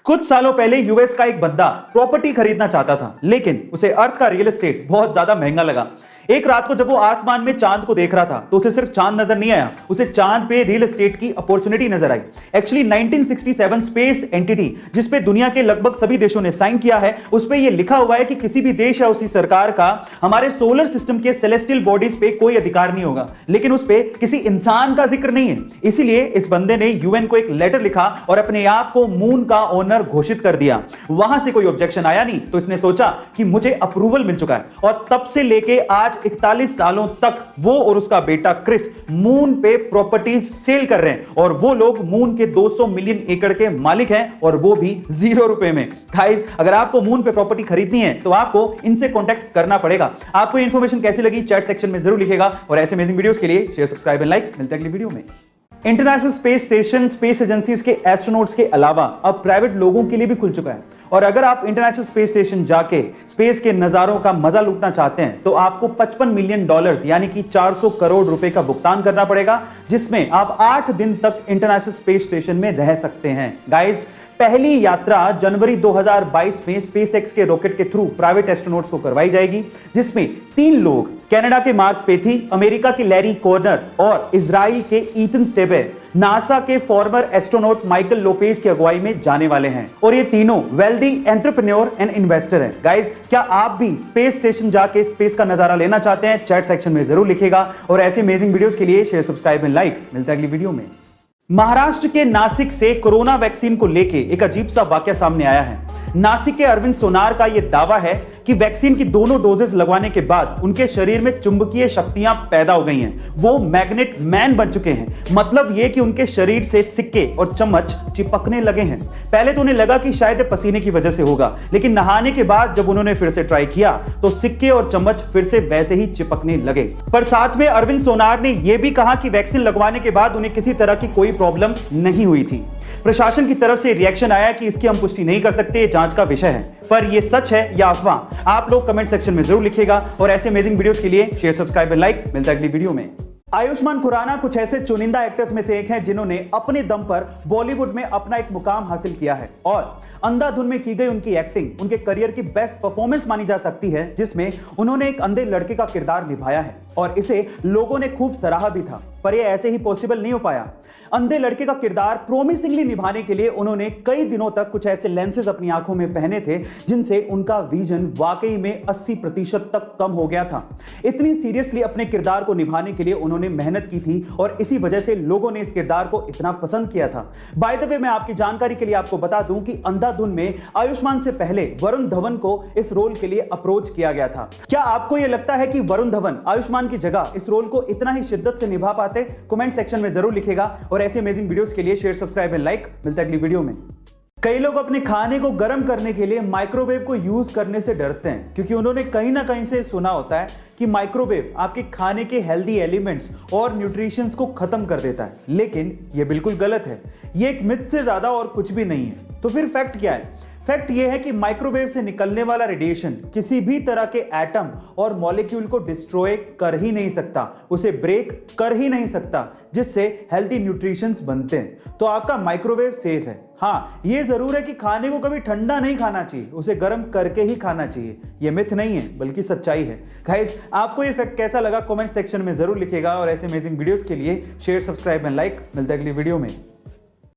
कुछ सालों पहले यूएस का एक बंदा प्रॉपर्टी खरीदना चाहता था, लेकिन उसे अर्थ का रियल एस्टेट बहुत ज्यादा महंगा लगा। एक रात को जब वो आसमान में चांद को देख रहा था तो उसे सिर्फ चांद नजर नहीं आया, उसे चांद पे रियल एस्टेट की अपॉर्चुनिटी नजर आई। एक्चुअली 1967 स्पेस एंटिटी जिस पे दुनिया के लगभग सभी देशों ने साइन किया है, उस पे ये लिखा हुआ है कि किसी भी देश या उसी सरकार का हमारे सोलर सिस्टम के सेलेस्टियल बॉडीज पे कोई अधिकार नहीं होगा, लेकिन उस पे किसी इंसान का जिक्र नहीं है। इसीलिए इस बंदे ने यूएन को एक लेटर लिखा और अपने आप को मून का ओनर घोषित कर दिया। वहां से कोई ऑब्जेक्शन आया नहीं, तो इसने सोचा कि मुझे अप्रूवल मिल चुका है, और तब से लेके आज 41 सालों तक वो और उसका बेटा क्रिस मून पे प्रॉपर्टीज सेल कर रहे हैं, और वो लोग मून के 200 मिलियन एकड़ के मालिक हैं, और वो भी 0 रुपए में। गाइस, अगर आपको मून पे प्रॉपर्टी खरीदनी है तो आपको इनसे कांटेक्ट करना पड़ेगा। आपको ये इंफॉर्मेशन कैसी लगी चैट सेक्शन में जरूर लिखिएगा, और ऐसे अमेजिंग वीडियोस के लिए शेयर, सब्सक्राइब एंड लाइक। मिलते हैं अगली वीडियो में। International space station space agencies के एस्ट्रोनॉट्स के अलावा अब प्राइवेट लोगों के लिए भी खुल चुका है, और अगर आप इंटरनेशनल स्पेस स्टेशन जाके स्पेस के नजारों का मजा लूटना चाहते हैं तो आपको $55 मिलियन यानी कि 400 करोड़ रुपए का भुगतान करना पड़ेगा, जिसमें आप 8 दिन तक इंटरनेशनल स्पेस स्टेशन में रह सकते हैं। गाइस, पहली यात्रा जनवरी 2022 में स्पेसएक्स के रॉकेट के थ्रू प्राइवेट एस्ट्रोनॉट्स को करवाई जाएगी, जिसमें 3 लोग कनाडा के मार्क पेथी, अमेरिका के लैरी कॉर्नर और इजराइल के ईथन स्टेबे नासा के फॉर्मर एस्ट्रोनॉट माइकल लोपेज की अगुवाई में जाने वाले हैं, और ये तीनों वेल्दी एंटरप्रेन्योर एंड इन्वेस्टर हैं। गाइस, क्या आप भी स्पेस स्टेशन जाके स्पेस का नजारा लेना चाहते हैं? चैट सेक्शन में जरूर लिखिएगा, और ऐसे अमेजिंग वीडियोस के लिए शेयर, सब्सक्राइब एंड लाइक। मिलता है अगली वीडियो में। महाराष्ट्र के नासिक से कोरोना वैक्सीन को लेके एक अजीब सा वाकया सामने आया है। नासिक के अरविंद सोनार का यह दावा है कि वैक्सीन की दोनों डोजेस लगवाने के बाद उनके शरीर में चुंबकीय शक्तियां पैदा हो गई हैं, वो मैग्नेट मैन बन चुके हैं। मतलब यह कि उनके शरीर से सिक्के और चम्मच चिपकने लगे हैं। पहले तो उन्हें लगा कि शायद पसीने की वजह से होगा, लेकिन नहाने के बाद जब उन्होंने फिर से ट्राई किया तो सिक्के और चम्मच फिर से वैसे ही चिपकने लगे। पर साथ में अरविंद सोनार ने यह भी कहा कि वैक्सीन लगवाने के बाद उन्हें किसी तरह की कोई प्रॉब्लम नहीं हुई थी। प्रशासन की तरफ से रिएक्शन आया कि इसकी हम पुष्टि नहीं कर सकते, ये जांच का विषय है। पर ये सच है या अफवाह, आप लोग कमेंट सेक्शन में जरूर लिखिएगा, और ऐसे अमेजिंग वीडियोस के लिए शेयर, सब्सक्राइब एंड लाइक। मिलता है अगली वीडियो में। आयुष्मान खुराना कुछ ऐसे चुनिंदा एक्टर्स में से एक हैं जिन्होंने अपने दम पर बॉलीवुड में अपना एक मुकाम हासिल किया है, और अंधाधुन में की गई उनकी एक्टिंग उनके करियर की बेस्ट परफॉर्मेंस मानी जा सकती है, जिसमें उन्होंने एक अंधे लड़के का किरदार निभाया है, और इसे लोगों ने खूब सराहा भी था। पर यह ऐसे ही पॉसिबल नहीं हो पाया। अंधे लड़के का किरदार प्रोमिसिंगली निभाने के लिए उन्होंने कई दिनों तक कुछ ऐसे लेंसेज अपनी आंखों में पहने थे जिनसे उनका विजन वाकई में 80% तक कम हो गया था। इतनी सीरियसली अपने किरदार को निभाने के लिए उन्होंने मेहनत की थी, और इसी वजह से लोगों ने इस किरदार को इतना पसंद किया था। बाय द वे, मैं आपकी जानकारी के लिए आपको बता दूं कि अंधाधुन में आयुष्मान से पहले वरुण धवन को इस रोल के लिए अप्रोच किया गया था। क्या आपको यह लगता है कि वरुण धवन आयुष्मान की जगह इस रोल को इतना ही शिद्दत से निभा पाते? कमेंट सेक्शन में जरूर लिखिएगा, और ऐसे अमेजिंग वीडियोस के लिए शेयर, सब्सक्राइब एंड लाइक। मिलता है अगली वीडियो में। कई लोग अपने खाने को गर्म करने के लिए माइक्रोवेव को यूज करने से डरते हैं, क्योंकि उन्होंने कहीं ना कहीं से सुना होता है कि माइक्रोवेव आपके खाने के हेल्दी एलिमेंट्स और न्यूट्रिशंस को खत्म कर देता है। लेकिन यह बिल्कुल गलत है। यह एक मिथ से ज्यादा और कुछ भी नहीं है। तो फिर फैक्ट क्या है? फैक्ट यह है कि माइक्रोवेव से निकलने वाला रेडिएशन किसी भी तरह के एटम और मॉलिक्यूल को डिस्ट्रॉय कर ही नहीं सकता, उसे ब्रेक कर ही नहीं सकता, जिससे हेल्दी न्यूट्रिशंस बनते हैं। तो आपका माइक्रोवेव सेफ है। हाँ, यह जरूर है कि खाने को कभी ठंडा नहीं खाना चाहिए, उसे गर्म करके ही खाना चाहिए। यह मिथ नहीं है, बल्कि सच्चाई है। गाइस, आपको यह फैक्ट कैसा लगा कमेंट सेक्शन में जरूर लिखिएगा, और ऐसे अमेजिंग वीडियोस के लिए शेयर, सब्सक्राइब एंड लाइक। मिलते हैं अगली वीडियो में।